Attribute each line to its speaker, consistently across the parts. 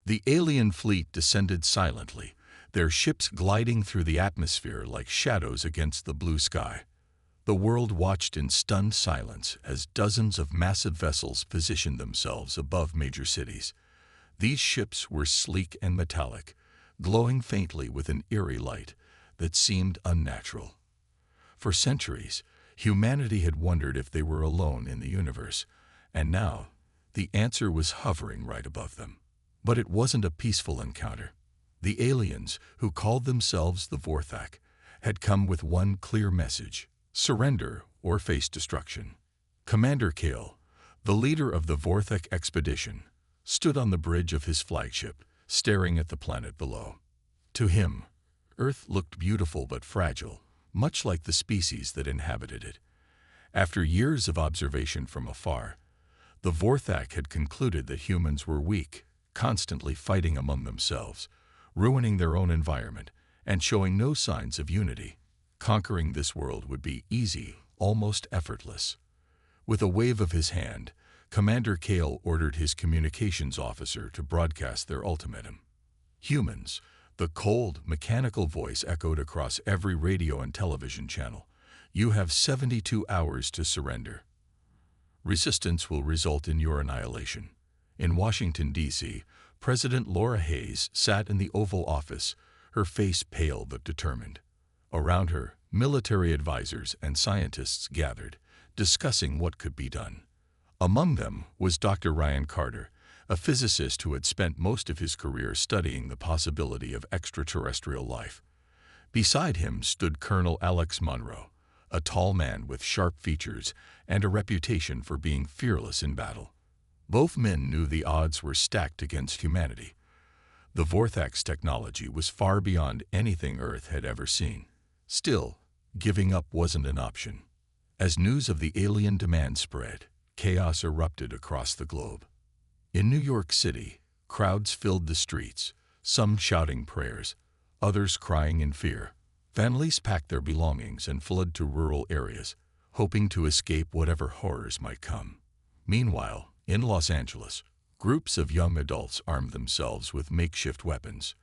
Speaker 1: The alien fleet descended silently, their ships gliding through the atmosphere like shadows against the blue sky. The world watched in stunned silence as dozens of massive vessels positioned themselves above major cities. These ships were sleek and metallic, glowing faintly with an eerie light that seemed unnatural. For centuries, humanity had wondered if they were alone in the universe, and now the answer was hovering right above them. But it wasn't a peaceful encounter. The aliens, who called themselves the Vorthak, had come with one clear message: surrender or face destruction. Commander Kale, the leader of the Vorthak expedition, stood on the bridge of his flagship, staring at the planet below. To him, Earth looked beautiful but fragile, much like the species that inhabited it. After years of observation from afar, the Vorthak had concluded that humans were weak, constantly fighting among themselves, ruining their own environment, and showing no signs of unity. Conquering this world would be easy, almost effortless. With a wave of his hand, Commander Kale ordered his communications officer to broadcast their ultimatum. Humans, the cold, mechanical voice echoed across every radio and television channel. You have 72 hours to surrender. Resistance will result in your annihilation. In Washington, D.C., President Laura Hayes sat in the Oval Office, her face pale but determined. Around her, military advisors and scientists gathered, discussing what could be done. Among them was Dr. Ryan Carter, a physicist who had spent most of his career studying the possibility of extraterrestrial life. Beside him stood Colonel Alex Monroe, a tall man with sharp features and a reputation for being fearless in battle. Both men knew the odds were stacked against humanity. The Vorthak's technology was far beyond anything Earth had ever seen. Still, giving up wasn't an option. As news of the alien demand spread, chaos erupted across the globe. In New York City, crowds filled the streets, some shouting prayers, others crying in fear. Families packed their belongings and fled to rural areas, hoping to escape whatever horrors might come. Meanwhile, in Los Angeles, groups of young adults armed themselves with makeshift weapons,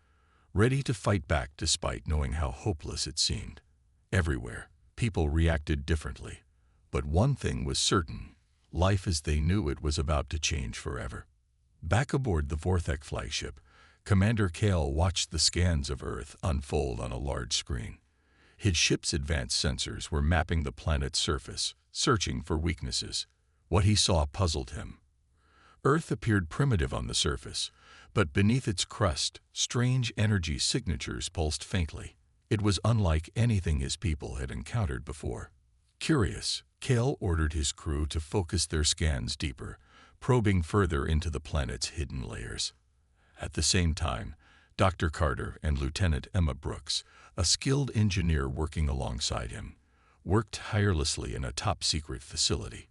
Speaker 1: ready to fight back despite knowing how hopeless it seemed. Everywhere, people reacted differently, but one thing was certain: life as they knew it was about to change forever. Back aboard the Vorthak flagship, Commander Kale watched the scans of Earth unfold on a large screen. His ship's advanced sensors were mapping the planet's surface, searching for weaknesses. What he saw puzzled him. Earth appeared primitive on the surface, but beneath its crust, strange energy signatures pulsed faintly. It was unlike anything his people had encountered before. Curious, Kale ordered his crew to focus their scans deeper, probing further into the planet's hidden layers. At the same time, Dr. Carter and Lieutenant Emma Brooks, a skilled engineer working alongside him, worked tirelessly in a top-secret facility.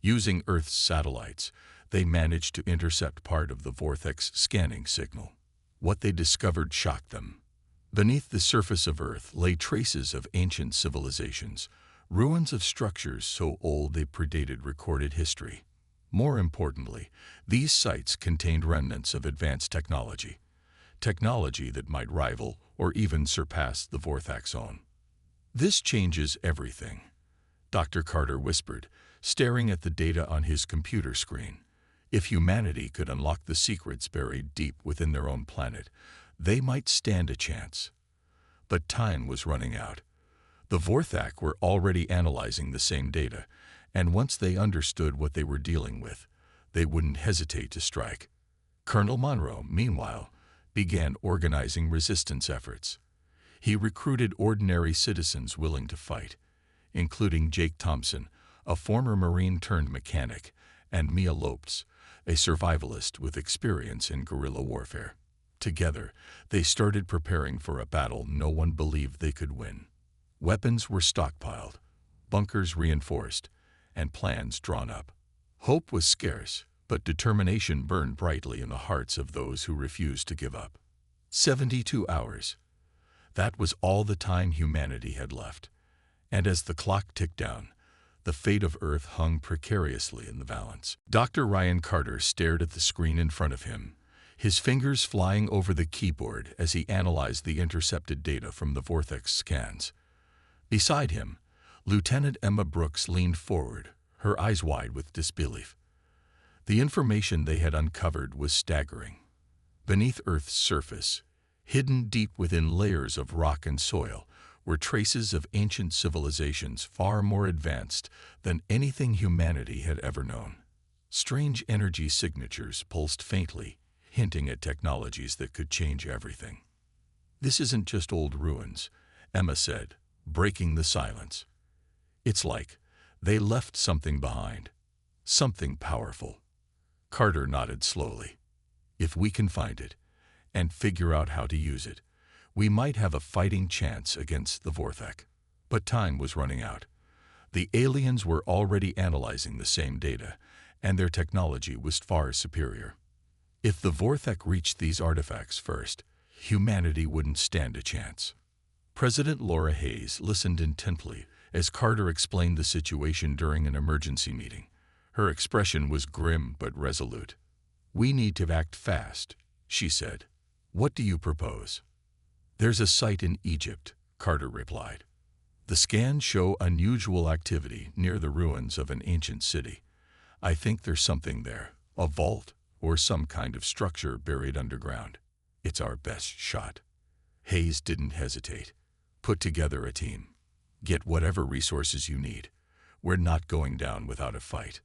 Speaker 1: Using Earth's satellites, they managed to intercept part of the Vorthak's scanning signal. What they discovered shocked them. Beneath the surface of Earth lay traces of ancient civilizations, ruins of structures so old they predated recorded history. More importantly, these sites contained remnants of advanced technology that might rival or even surpass the Vorthak's own. "This changes everything," Dr. Carter whispered, staring at the data on his computer screen. If humanity could unlock the secrets buried deep within their own planet, they might stand a chance. But time was running out. The Vorthak were already analyzing the same data, and once they understood what they were dealing with, they wouldn't hesitate to strike. Colonel Monroe, meanwhile, began organizing resistance efforts. He recruited ordinary citizens willing to fight, including Jake Thompson, a former Marine-turned-mechanic, and Mia Lopes, a survivalist with experience in guerrilla warfare. Together, they started preparing for a battle no one believed they could win. Weapons were stockpiled, bunkers reinforced, and plans drawn up. Hope was scarce, but determination burned brightly in the hearts of those who refused to give up. 72 hours. That was all the time humanity had left. And as the clock ticked down, the fate of Earth hung precariously in the balance. Dr. Ryan Carter stared at the screen in front of him, his fingers flying over the keyboard as he analyzed the intercepted data from the vortex scans. Beside him, Lieutenant Emma Brooks leaned forward, her eyes wide with disbelief. The information they had uncovered was staggering. Beneath Earth's surface, hidden deep within layers of rock and soil, were traces of ancient civilizations far more advanced than anything humanity had ever known. Strange energy signatures pulsed faintly, hinting at technologies that could change everything. "This isn't just old ruins," Emma said, breaking the silence. "It's like they left something behind, something powerful." Carter nodded slowly. "If we can find it and figure out how to use it, we might have a fighting chance against the Vorthek." But time was running out. The aliens were already analyzing the same data, and their technology was far superior. If the Vorthek reached these artifacts first, humanity wouldn't stand a chance. President Laura Hayes listened intently as Carter explained the situation during an emergency meeting. Her expression was grim but resolute. "We need to act fast," she said. "What do you propose?" "There's a site in Egypt," Carter replied. "The scans show unusual activity near the ruins of an ancient city. I think there's something there, a vault or some kind of structure buried underground. It's our best shot." Hayes didn't hesitate. "Put together a team. Get whatever resources you need. We're not going down without a fight."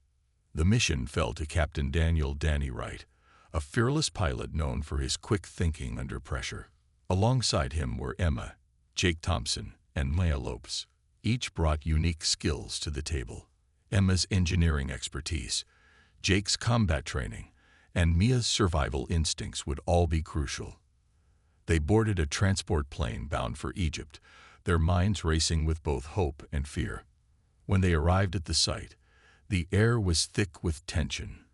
Speaker 1: The mission fell to Captain Daniel "Danny" Wright, a fearless pilot known for his quick thinking under pressure. Alongside him were Emma, Jake Thompson, and Maya Lopes. Each brought unique skills to the table. Emma's engineering expertise, Jake's combat training, and Mia's survival instincts would all be crucial. They boarded a transport plane bound for Egypt, their minds racing with both hope and fear. When they arrived at the site, the air was thick with tension.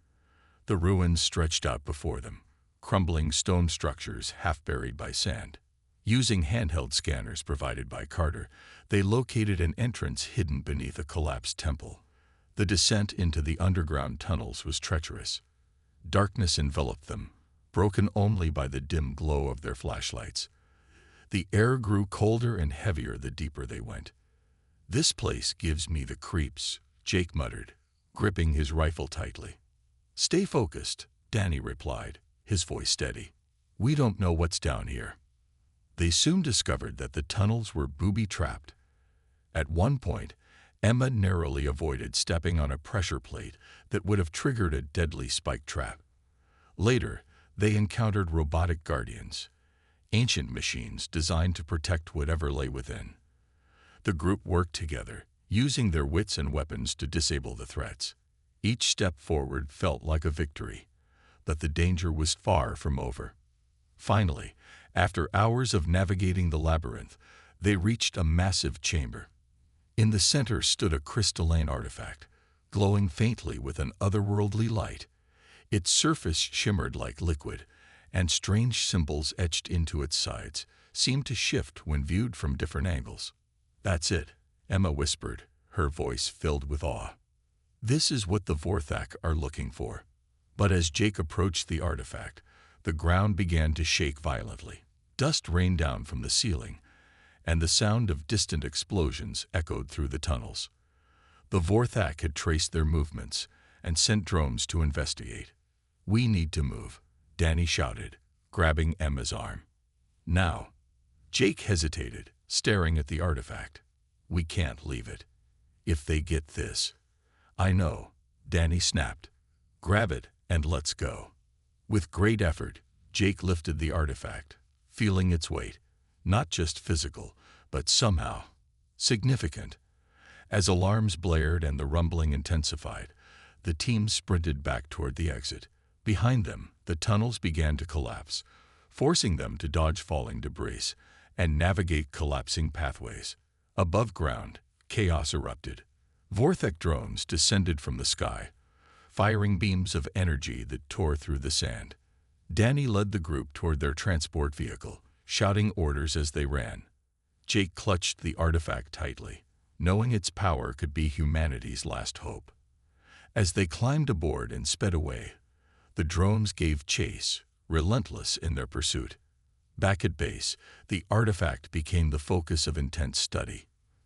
Speaker 1: The ruins stretched out before them, crumbling stone structures half buried by sand. Using handheld scanners provided by Carter, they located an entrance hidden beneath a collapsed temple. The descent into the underground tunnels was treacherous. Darkness enveloped them, broken only by the dim glow of their flashlights. The air grew colder and heavier the deeper they went. "This place gives me the creeps," Jake muttered, gripping his rifle tightly. "Stay focused," Danny replied, his voice steady. "We don't know what's down here." They soon discovered that the tunnels were booby-trapped. At one point, Emma narrowly avoided stepping on a pressure plate that would have triggered a deadly spike trap. Later, they encountered robotic guardians, ancient machines designed to protect whatever lay within. The group worked together, using their wits and weapons to disable the threats. Each step forward felt like a victory, but the danger was far from over. Finally, after hours of navigating the labyrinth, they reached a massive chamber. In the center stood a crystalline artifact, glowing faintly with an otherworldly light. Its surface shimmered like liquid, and strange symbols etched into its sides seemed to shift when viewed from different angles. "That's it," Emma whispered, her voice filled with awe. "This is what the Vorthak are looking for." But as Jake approached the artifact, the ground began to shake violently. Dust rained down from the ceiling, and the sound of distant explosions echoed through the tunnels. The Vorthak had traced their movements and sent drones to investigate. "We need to move," Danny shouted, grabbing Emma's arm. "Now." Jake hesitated, staring at the artifact. "We can't leave it. If they get this—" "I know," Danny snapped. "Grab it and let's go." With great effort, Jake lifted the artifact, feeling its weight, not just physical, but somehow significant. As alarms blared and the rumbling intensified, the team sprinted back toward the exit. Behind them, the tunnels began to collapse, forcing them to dodge falling debris and navigate collapsing pathways. Above ground, chaos erupted. Vorthek drones descended from the sky, firing beams of energy that tore through the sand. Danny led the group toward their transport vehicle, shouting orders as they ran. Jake clutched the artifact tightly, knowing its power could be humanity's last hope. As they climbed aboard and sped away, the drones gave chase, relentless in their pursuit. Back at base, the artifact became the focus of intense study.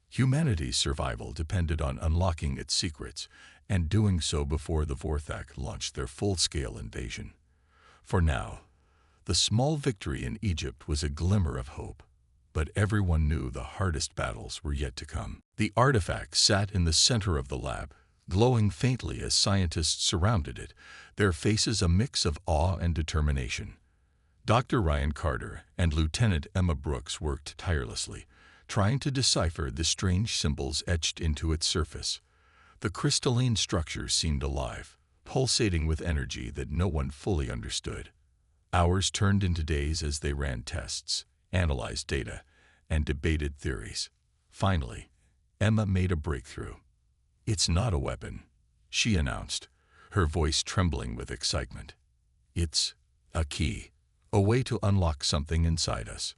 Speaker 1: Humanity's survival depended on unlocking its secrets, and doing so before the Vorthak launched their full-scale invasion. For now, the small victory in Egypt was a glimmer of hope, but everyone knew the hardest battles were yet to come. The artifact sat in the center of the lab, glowing faintly as scientists surrounded it, their faces a mix of awe and determination. Dr. Ryan Carter and Lieutenant Emma Brooks worked tirelessly, trying to decipher the strange symbols etched into its surface. The crystalline structure seemed alive, pulsating with energy that no one fully understood. Hours turned into days as they ran tests, analyzed data, and debated theories. Finally, Emma made a breakthrough. "It's not a weapon," she announced, her voice trembling with excitement. "It's a key, a way to unlock something inside us."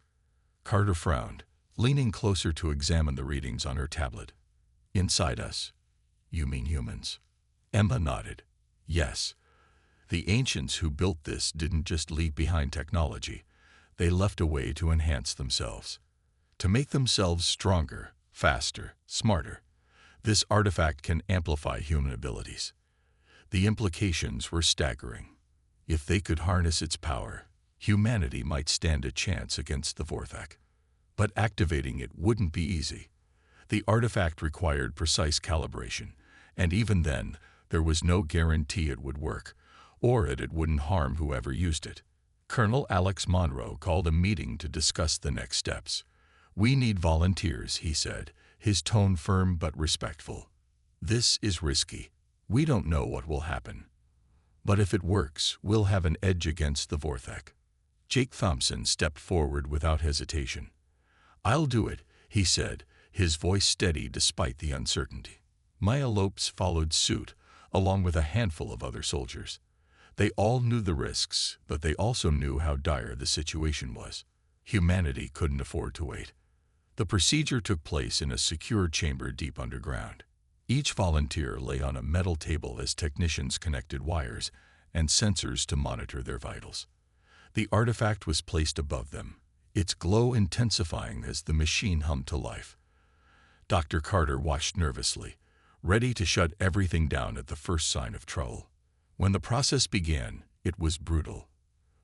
Speaker 1: Carter frowned, leaning closer to examine the readings on her tablet. "Inside us? You mean humans?" Emma nodded. "Yes. The ancients who built this didn't just leave behind technology. They left a way to enhance themselves, to make themselves stronger, faster, smarter. This artifact can amplify human abilities." The implications were staggering. If they could harness its power, humanity might stand a chance against the Vorthak. But activating it wouldn't be easy. The artifact required precise calibration, and even then, there was no guarantee it would work, or that it wouldn't harm whoever used it. Colonel Alex Monroe called a meeting to discuss the next steps. "We need volunteers," he said, his tone firm but respectful. "This is risky. We don't know what will happen. But if it works, we'll have an edge against the Vorthak." Jake Thompson stepped forward without hesitation. "I'll do it," he said, his voice steady despite the uncertainty. Maya Lopes followed suit, along with a handful of other soldiers. They all knew the risks, but they also knew how dire the situation was. Humanity couldn't afford to wait. The procedure took place in a secure chamber deep underground. Each volunteer lay on a metal table as technicians connected wires and sensors to monitor their vitals. The artifact was placed above them, its glow intensifying as the machine hummed to life. Dr. Carter watched nervously, ready to shut everything down at the first sign of trouble. When the process began, it was brutal.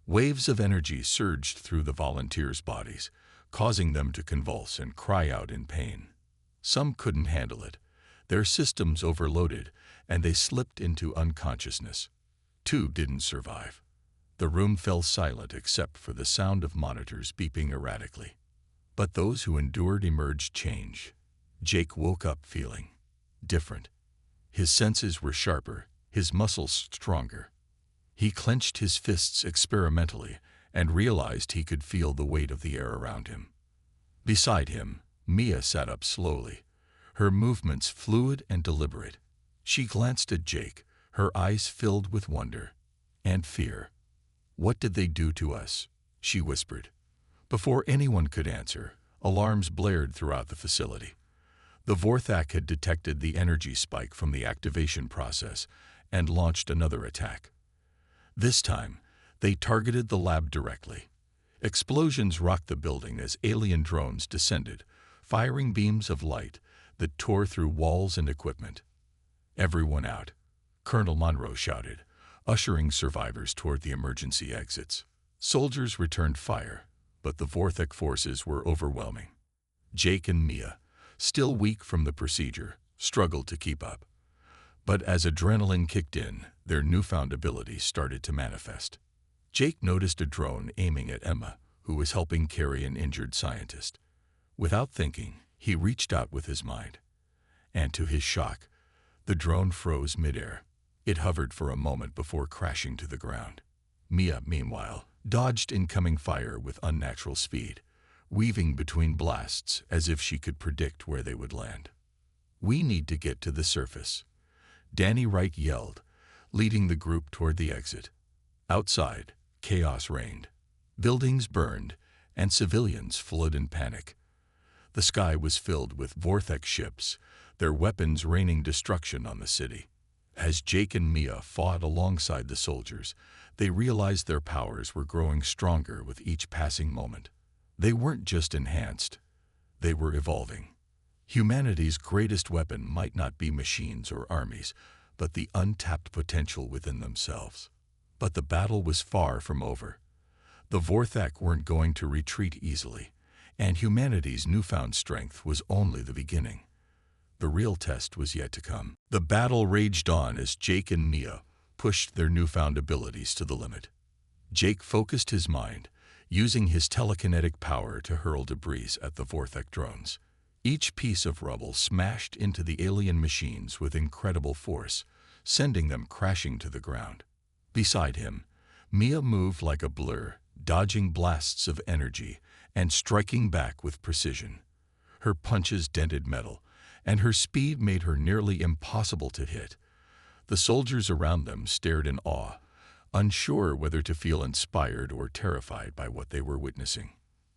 Speaker 1: Waves of energy surged through the volunteers' bodies, causing them to convulse and cry out in pain. Some couldn't handle it. Their systems overloaded, and they slipped into unconsciousness. 2 didn't survive. The room fell silent except for the sound of monitors beeping erratically. But those who endured emerged changed. Jake woke up feeling different. His senses were sharper, his muscles stronger. He clenched his fists experimentally and realized he could feel the weight of the air around him. Beside him, Mia sat up slowly, her movements fluid and deliberate. She glanced at Jake, her eyes filled with wonder and fear. "What did they do to us?" she whispered. Before anyone could answer, alarms blared throughout the facility. The Vorthak had detected the energy spike from the activation process and launched another attack. This time, they targeted the lab directly. Explosions rocked the building as alien drones descended, firing beams of light that tore through walls and equipment. "Everyone out," Colonel Monroe shouted, ushering survivors toward the emergency exits. Soldiers returned fire, but the Vorthak forces were overwhelming. Jake and Mia, still weak from the procedure, struggled to keep up. But as adrenaline kicked in, their newfound abilities started to manifest. Jake noticed a drone aiming at Emma, who was helping carry an injured scientist. Without thinking, he reached out with his mind. And to his shock, the drone froze midair. It hovered for a moment before crashing to the ground. Mia, meanwhile, dodged incoming fire with unnatural speed, weaving between blasts as if she could predict where they would land. "We need to get to the surface," Danny Wright yelled, leading the group toward the exit. Outside, chaos reigned. Buildings burned, and civilians fled in panic. The sky was filled with Vorthak ships, their weapons raining destruction on the city. As Jake and Mia fought alongside the soldiers, they realized their powers were growing stronger with each passing moment. They weren't just enhanced, they were evolving. Humanity's greatest weapon might not be machines or armies, but the untapped potential within themselves. But the battle was far from over. The Vorthak weren't going to retreat easily, and humanity's newfound strength was only the beginning. The real test was yet to come. The battle raged on as Jake and Mia pushed their newfound abilities to the limit. Jake focused his mind, using his telekinetic power to hurl debris at the Vorthak drones. Each piece of rubble smashed into the alien machines with incredible force, sending them crashing to the ground. Beside him, Mia moved like a blur, dodging blasts of energy and striking back with precision. Her punches dented metal, and her speed made her nearly impossible to hit. The soldiers around them stared in awe, unsure whether to feel inspired or terrified by what they were witnessing.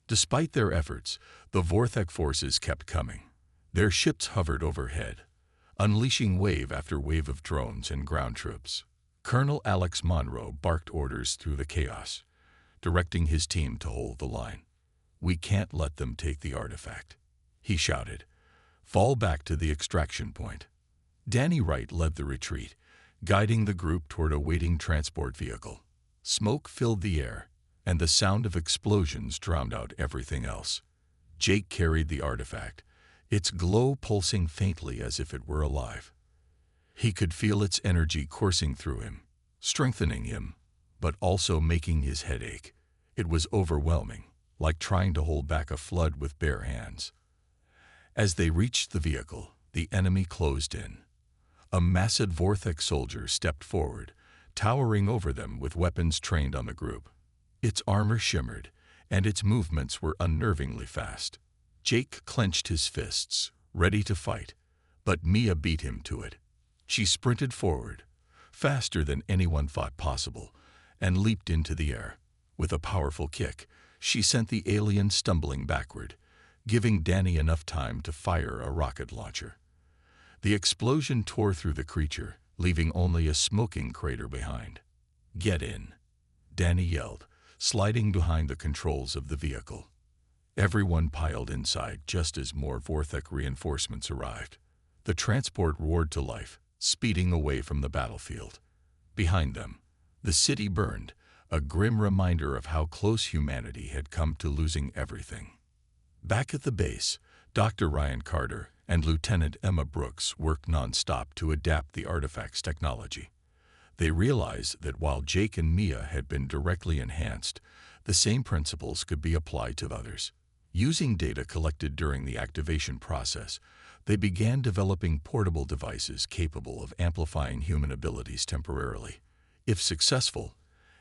Speaker 1: Despite their efforts, the Vorthak forces kept coming. Their ships hovered overhead, unleashing wave after wave of drones and ground troops. Colonel Alex Monroe barked orders through the chaos, directing his team to hold the line. "We can't let them take the artifact," he shouted. "Fall back to the extraction point." Danny Wright led the retreat, guiding the group toward a waiting transport vehicle. Smoke filled the air, and the sound of explosions drowned out everything else. Jake carried the artifact, its glow pulsing faintly as if it were alive. He could feel its energy coursing through him, strengthening him, but also making his head ache. It was overwhelming, like trying to hold back a flood with bare hands. As they reached the vehicle, the enemy closed in. A massive Vorthak soldier stepped forward, towering over them with weapons trained on the group. Its armor shimmered, and its movements were unnervingly fast. Jake clenched his fists, ready to fight, but Mia beat him to it. She sprinted forward, faster than anyone thought possible, and leaped into the air. With a powerful kick, she sent the alien stumbling backward, giving Danny enough time to fire a rocket launcher. The explosion tore through the creature, leaving only a smoking crater behind. "Get in," Danny yelled, sliding behind the controls of the vehicle. Everyone piled inside just as more Vorthak reinforcements arrived. The transport roared to life, speeding away from the battlefield. Behind them, the city burned, a grim reminder of how close humanity had come to losing everything. Back at the base, Dr. Ryan Carter and Lieutenant Emma Brooks worked non-stop to adapt the artifact's technology. They realized that while Jake and Mia had been directly enhanced, the same principles could be applied to others. Using data collected during the activation process, they began developing portable devices capable of amplifying human abilities temporarily. If successful,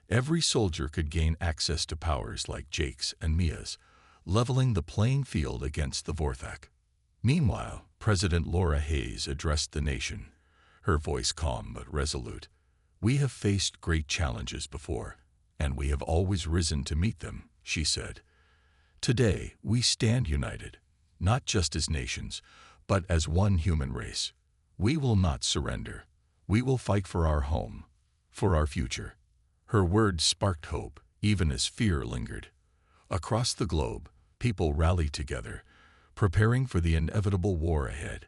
Speaker 1: every soldier could gain access to powers like Jake's and Mia's, leveling the playing field against the Vorthak. Meanwhile, President Laura Hayes addressed the nation, her voice calm but resolute. "We have faced great challenges before, and we have always risen to meet them," she said. "Today, we stand united, not just as nations, but as one human race. We will not surrender. We will fight for our home, for our future." Her words sparked hope, even as fear lingered. Across the globe, people rallied together, preparing for the inevitable war ahead.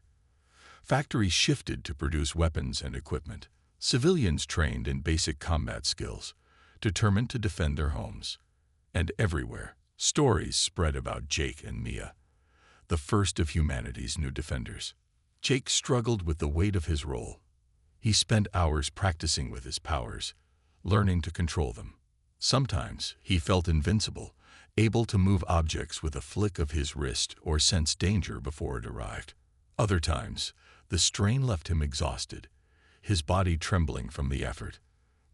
Speaker 1: Factories shifted to produce weapons and equipment. Civilians trained in basic combat skills, determined to defend their homes. And everywhere, stories spread about Jake and Mia, the first of humanity's new defenders. Jake struggled with the weight of his role. He spent hours practicing with his powers, learning to control them. Sometimes he felt invincible, able to move objects with a flick of his wrist or sense danger before it arrived. Other times, the strain left him exhausted, his body trembling from the effort.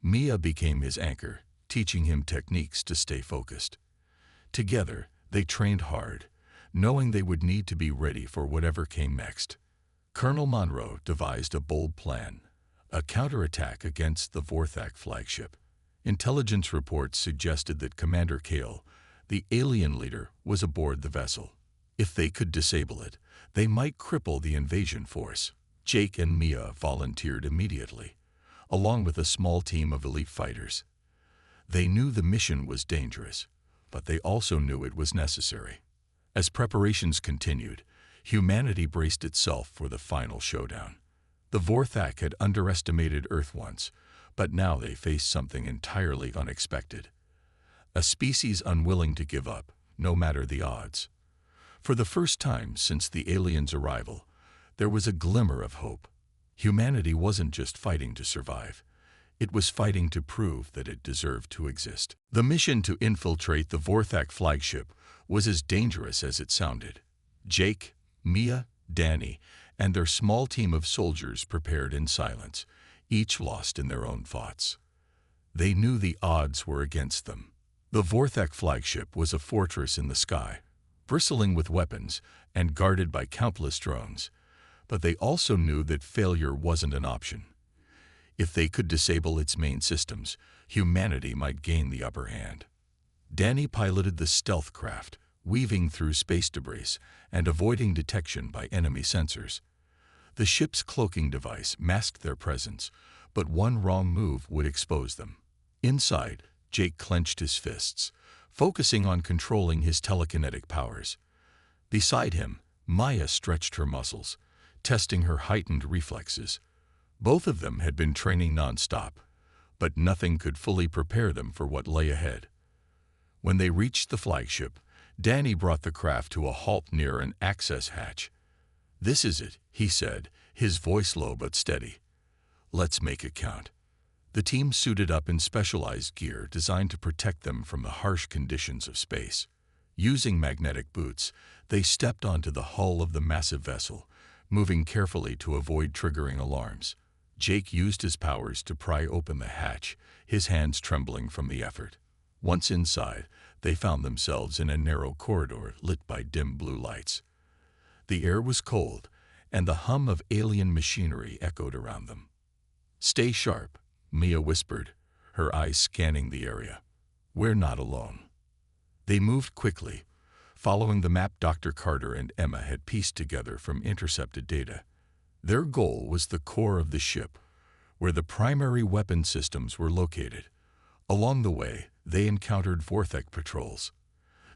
Speaker 1: Mia became his anchor, teaching him techniques to stay focused. Together, they trained hard, knowing they would need to be ready for whatever came next. Colonel Monroe devised a bold plan, a counterattack against the Vorthak flagship. Intelligence reports suggested that Commander Kale, the alien leader, was aboard the vessel. If they could disable it, they might cripple the invasion force. Jake and Mia volunteered immediately, along with a small team of elite fighters. They knew the mission was dangerous, but they also knew it was necessary. As preparations continued, humanity braced itself for the final showdown. The Vorthak had underestimated Earth once, but now they faced something entirely unexpected. A species unwilling to give up, no matter the odds. For the first time since the aliens' arrival, there was a glimmer of hope. Humanity wasn't just fighting to survive. It was fighting to prove that it deserved to exist. The mission to infiltrate the Vorthak flagship was as dangerous as it sounded. Jake, Mia, Danny, and their small team of soldiers prepared in silence, each lost in their own thoughts. They knew the odds were against them. The Vorthak flagship was a fortress in the sky, bristling with weapons and guarded by countless drones. But they also knew that failure wasn't an option. If they could disable its main systems, humanity might gain the upper hand. Danny piloted the stealth craft, weaving through space debris and avoiding detection by enemy sensors. The ship's cloaking device masked their presence, but one wrong move would expose them. Inside, Jake clenched his fists, focusing on controlling his telekinetic powers. Beside him, Maya stretched her muscles, testing her heightened reflexes. Both of them had been training non-stop, but nothing could fully prepare them for what lay ahead. When they reached the flagship, Danny brought the craft to a halt near an access hatch. "This is it," he said, his voice low but steady. "Let's make it count." The team suited up in specialized gear designed to protect them from the harsh conditions of space. Using magnetic boots, they stepped onto the hull of the massive vessel, moving carefully to avoid triggering alarms. Jake used his powers to pry open the hatch, his hands trembling from the effort. Once inside, they found themselves in a narrow corridor lit by dim blue lights. The air was cold, and the hum of alien machinery echoed around them. "Stay sharp," Mia whispered, her eyes scanning the area. "We're not alone." They moved quickly, following the map Dr. Carter and Emma had pieced together from intercepted data. Their goal was the core of the ship, where the primary weapon systems were located. Along the way, they encountered Vorthak patrols.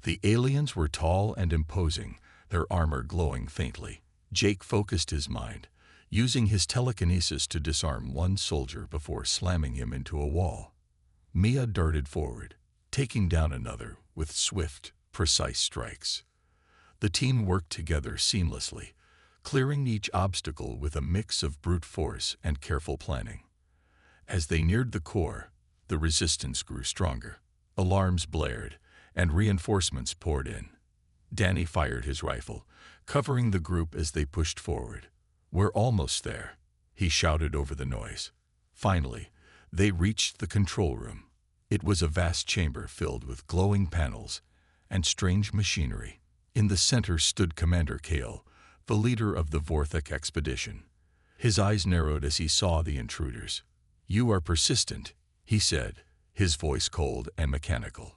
Speaker 1: The aliens were tall and imposing, their armor glowing faintly. Jake focused his mind, using his telekinesis to disarm one soldier before slamming him into a wall. Mia darted forward, taking down another with swift, precise strikes. The team worked together seamlessly, clearing each obstacle with a mix of brute force and careful planning. As they neared the core, the resistance grew stronger. Alarms blared, and reinforcements poured in. Danny fired his rifle, covering the group as they pushed forward. "We're almost there," he shouted over the noise. Finally, they reached the control room. It was a vast chamber filled with glowing panels and strange machinery. In the center stood Commander Kale, the leader of the Vorthak expedition. His eyes narrowed as he saw the intruders. "You are persistent," he said, his voice cold and mechanical.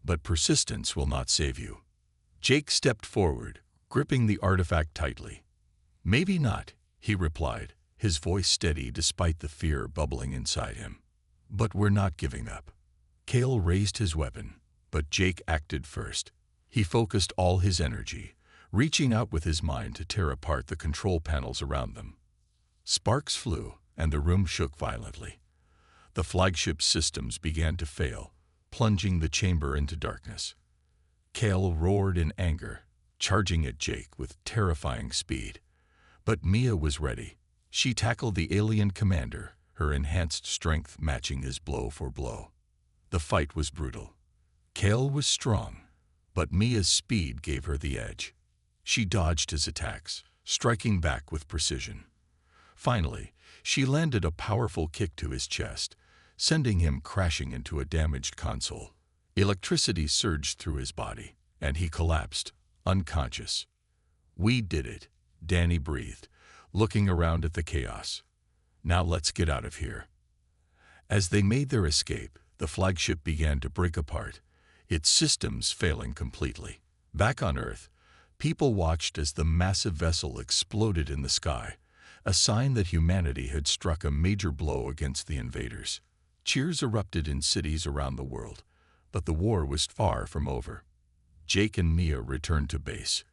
Speaker 1: "But persistence will not save you." Jake stepped forward, gripping the artifact tightly. "Maybe not," he replied, his voice steady despite the fear bubbling inside him. "But we're not giving up." Kale raised his weapon, but Jake acted first. He focused all his energy, reaching out with his mind to tear apart the control panels around them. Sparks flew, and the room shook violently. The flagship's systems began to fail, plunging the chamber into darkness. Kale roared in anger, charging at Jake with terrifying speed. But Mia was ready. She tackled the alien commander, her enhanced strength matching his blow for blow. The fight was brutal. Kale was strong, but Mia's speed gave her the edge. She dodged his attacks, striking back with precision. Finally, she landed a powerful kick to his chest, sending him crashing into a damaged console. Electricity surged through his body, and he collapsed, unconscious. "We did it," Danny breathed, looking around at the chaos. "Now let's get out of here." As they made their escape, the flagship began to break apart, its systems failing completely. Back on Earth, people watched as the massive vessel exploded in the sky, a sign that humanity had struck a major blow against the invaders. Cheers erupted in cities around the world, but the war was far from over. Jake and Mia returned to base,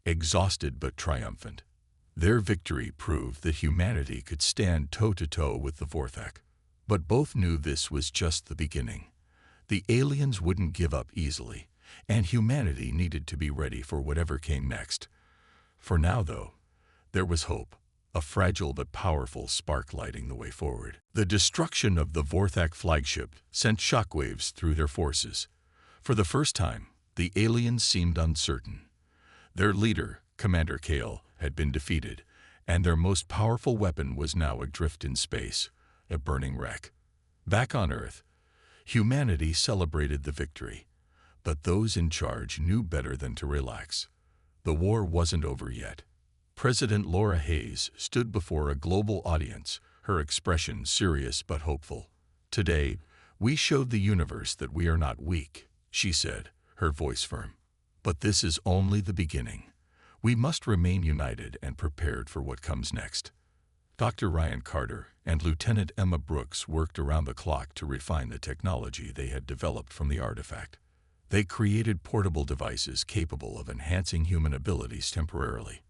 Speaker 1: exhausted but triumphant. Their victory proved that humanity could stand toe-to-toe with the Vorthak. But both knew this was just the beginning. The aliens wouldn't give up easily, and humanity needed to be ready for whatever came next. For now, though, there was hope, a fragile but powerful spark lighting the way forward. The destruction of the Vorthak flagship sent shockwaves through their forces. For the first time, the aliens seemed uncertain. Their leader, Commander Kale, had been defeated, and their most powerful weapon was now adrift in space, a burning wreck. Back on Earth, humanity celebrated the victory, but those in charge knew better than to relax. The war wasn't over yet. President Laura Hayes stood before a global audience, her expression serious but hopeful. "Today, we showed the universe that we are not weak," she said, her voice firm. "But this is only the beginning. We must remain united and prepared for what comes next." Dr. Ryan Carter and Lieutenant Emma Brooks worked around the clock to refine the technology they had developed from the artifact. They created portable devices capable of enhancing human abilities temporarily.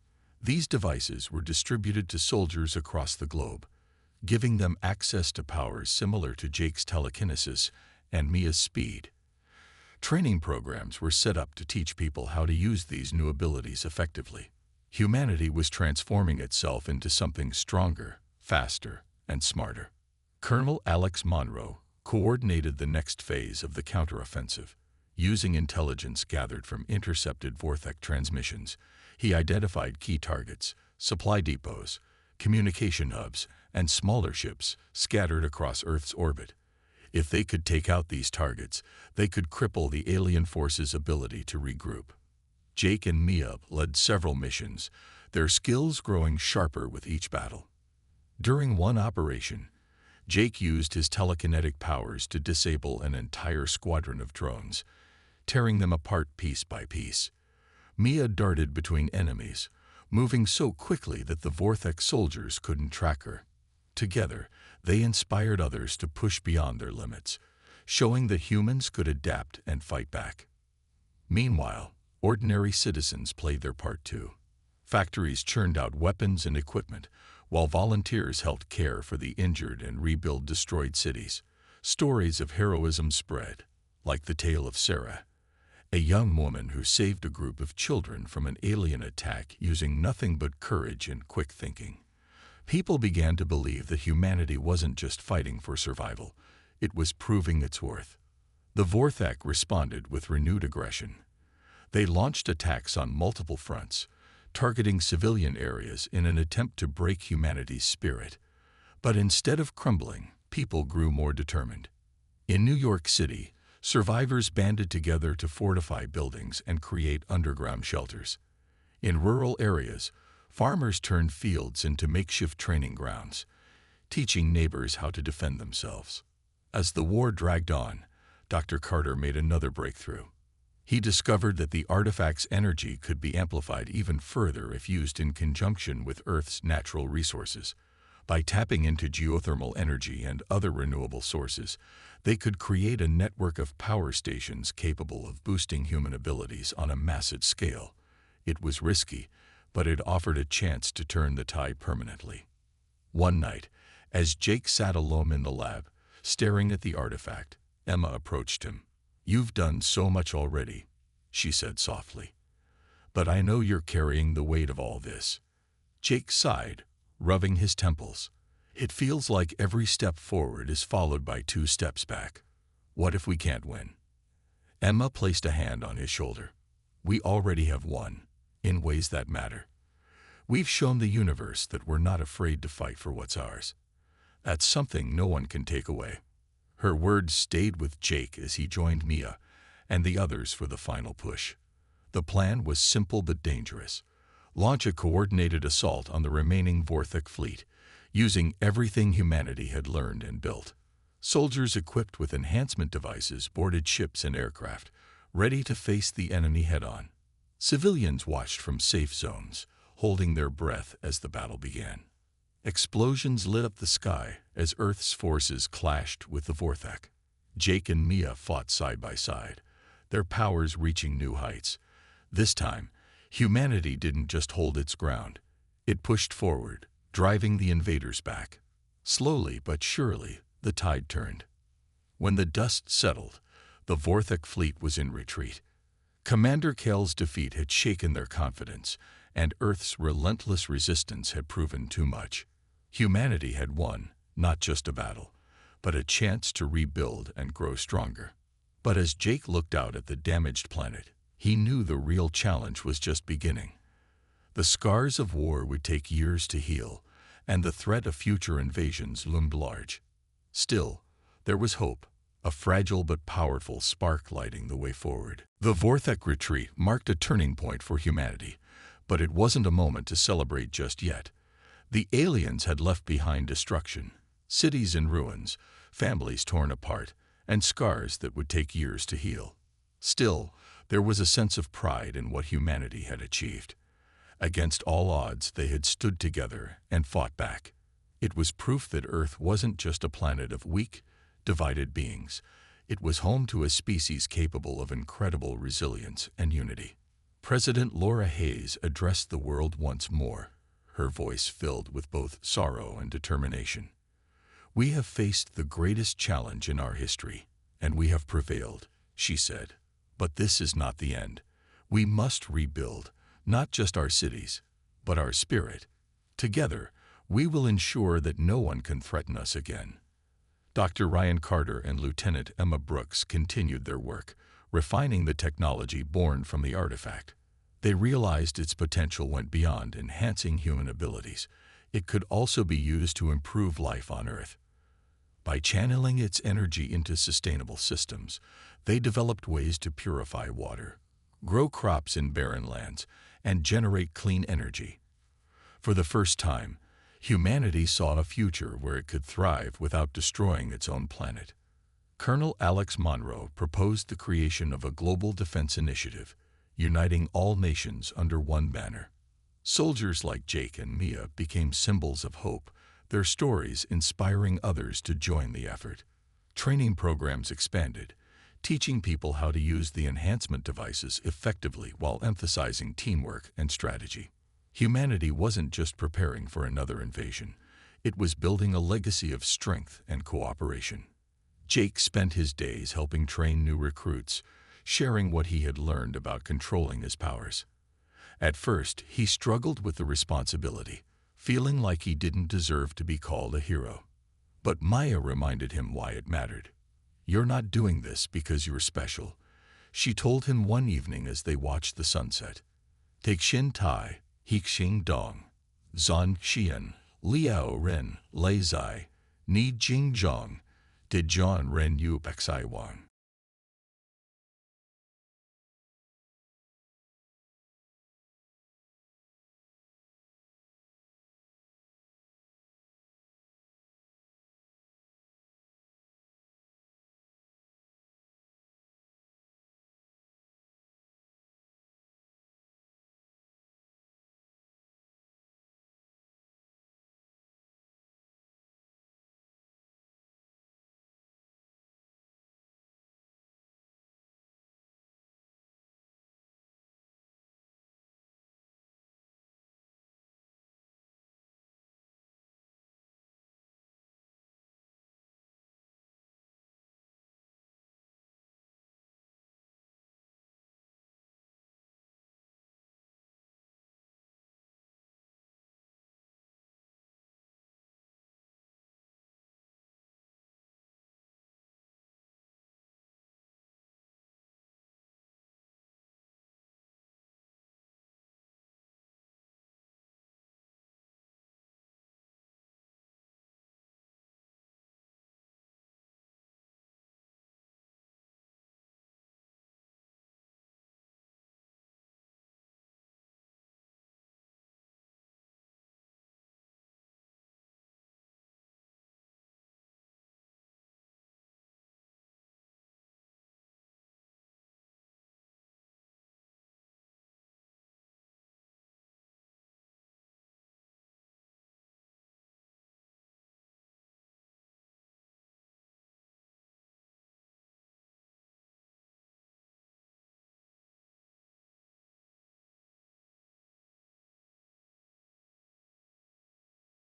Speaker 1: These devices were distributed to soldiers across the globe, giving them access to powers similar to Jake's telekinesis and Mia's speed. Training programs were set up to teach people how to use these new abilities effectively. Humanity was transforming itself into something stronger, faster, and smarter. Colonel Alex Monroe coordinated the next phase of the counteroffensive. Using intelligence gathered from intercepted Vorthak transmissions, he identified key targets, supply depots, communication hubs, and smaller ships scattered across Earth's orbit. If they could take out these targets, they could cripple the alien force's ability to regroup. Jake and Mia led several missions, their skills growing sharper with each battle. During one operation, Jake used his telekinetic powers to disable an entire squadron of drones, tearing them apart piece by piece. Mia darted between enemies, moving so quickly that the Vorthak soldiers couldn't track her. Together, they inspired others to push beyond their limits, showing that humans could adapt and fight back. Meanwhile, ordinary citizens played their part too. Factories churned out weapons and equipment, while volunteers helped care for the injured and rebuild destroyed cities. Stories of heroism spread, like the tale of Sarah, a young woman who saved a group of children from an alien attack using nothing but courage and quick thinking. People began to believe that humanity wasn't just fighting for survival, it was proving its worth. The Vorthak responded with renewed aggression. They launched attacks on multiple fronts, targeting civilian areas in an attempt to break humanity's spirit. But instead of crumbling, people grew more determined. In New York City, survivors banded together to fortify buildings and create underground shelters. In rural areas, farmers turned fields into makeshift training grounds, teaching neighbors how to defend themselves. As the war dragged on, Dr. Carter made another breakthrough. He discovered that the artifact's energy could be amplified even further if used in conjunction with Earth's natural resources. By tapping into geothermal energy and other renewable sources, they could create a network of power stations capable of boosting human abilities on a massive scale. It was risky, but it offered a chance to turn the tide permanently. One night, as Jake sat alone in the lab, staring at the artifact, Emma approached him. "You've done so much already," she said softly. "But I know you're carrying the weight of all this." Jake sighed, rubbing his temples. "It feels like every step forward is followed by 2 steps back. What if we can't win?" Emma placed a hand on his shoulder. "We already have won, in ways that matter. We've shown the universe that we're not afraid to fight for what's ours. That's something no one can take away." Her words stayed with Jake as he joined Mia and the others for the final push. The plan was simple but dangerous. Launch a coordinated assault on the remaining Vorthak fleet, using everything humanity had learned and built. Soldiers equipped with enhancement devices boarded ships and aircraft, ready to face the enemy head-on. Civilians watched from safe zones, holding their breath as the battle began. Explosions lit up the sky as Earth's forces clashed with the Vorthak. Jake and Mia fought side by side, their powers reaching new heights. This time, humanity didn't just hold its ground. It pushed forward, driving the invaders back. Slowly but surely, the tide turned. When the dust settled, the Vorthak fleet was in retreat. Commander Kell's defeat had shaken their confidence, and Earth's relentless resistance had proven too much. Humanity had won, not just a battle, but a chance to rebuild and grow stronger. But as Jake looked out at the damaged planet, he knew the real challenge was just beginning. The scars of war would take years to heal, and the threat of future invasions loomed large. Still, there was hope, a fragile but powerful spark lighting the way forward. The Vorthak retreat marked a turning point for humanity, but it wasn't a moment to celebrate just yet. The aliens had left behind destruction, cities in ruins, families torn apart, and scars that would take years to heal. Still, there was a sense of pride in what humanity had achieved. Against all odds, they had stood together and fought back. It was proof that Earth wasn't just a planet of weak, divided beings. It was home to a species capable of incredible resilience and unity. President Laura Hayes addressed the world once more, her voice filled with both sorrow and determination. "We have faced the greatest challenge in our history, and we have prevailed," she said. "But this is not the end. We must rebuild, not just our cities, but our spirit. Together, we will ensure that no one can threaten us again." Dr. Ryan Carter and Lieutenant Emma Brooks continued their work, refining the technology born from the artifact. They realized its potential went beyond enhancing human abilities. It could also be used to improve life on Earth. By channeling its energy into sustainable systems, they developed ways to purify water, grow crops in barren lands, and generate clean energy. For the first time, humanity saw a future where it could thrive without destroying its own planet. Colonel Alex Monroe proposed the creation of a global defense initiative, uniting all nations under one banner. Soldiers like Jake and Mia became symbols of hope, their stories inspiring others to join the effort. Training programs expanded, teaching people how to use the enhancement devices effectively while emphasizing teamwork and strategy. Humanity wasn't just preparing for another invasion. It was building a legacy of strength and cooperation. Jake spent his days helping train new recruits, sharing what he had learned about controlling his powers. At first, he struggled with the responsibility, feeling like he didn't deserve to be called a hero. But Maya reminded him why it mattered. "You're not doing this because you're special," she told him one evening as they watched the sunset. "Take Xin Tai, Hik Xing Dong, Zan Xian, Liao Ren, Lei Zai, Ni Jing Zhong, Did John Ren Yu Xi Wang."